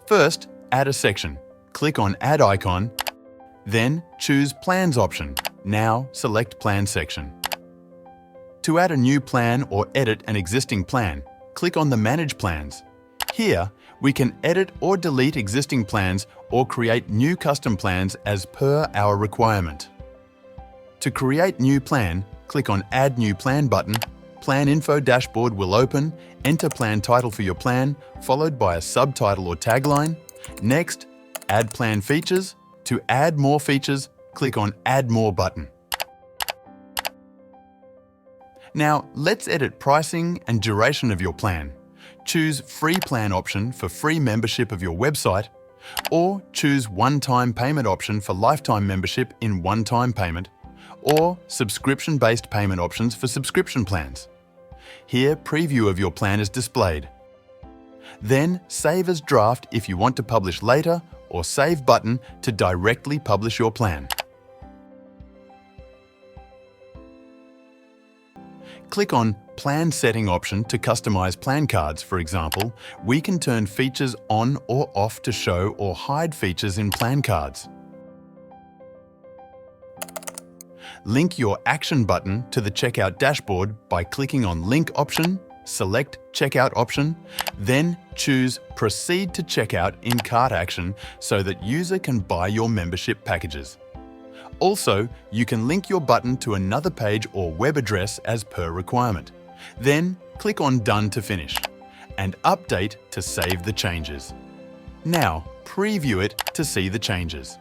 First, add a section. Click on Add icon, then choose Plans option. Now select Plan section. To add a new plan or edit an existing plan, click on the Manage Plans. Here, we can edit or delete existing plans or create new custom plans as per our requirement. To create new plan, click on Add New Plan button. Plan Info dashboard will open. Enter plan title for your plan, followed by a subtitle or tagline. Next, add plan features. To add more features, click on Add More button. Now, let's edit pricing and duration of your plan. Choose Free Plan option for free membership of your website, or choose One-Time Payment option for lifetime membership in one-time payment, or subscription-based payment options for subscription plans. Here, preview of your plan is displayed. Then, Save as Draft if you want to publish later, or Save button to directly publish your plan. Click on Plan Setting option to customize plan cards. For example, we can turn features on or off to show or hide features in plan cards. Link your Action button to the Checkout dashboard by clicking on Link option, select Checkout option, then choose Proceed to Checkout in Cart Action so that user can buy your membership packages. Also, you can link your button to another page or web address as per requirement. Then, click on Done to finish, and Update to save the changes. Now, preview it to see the changes.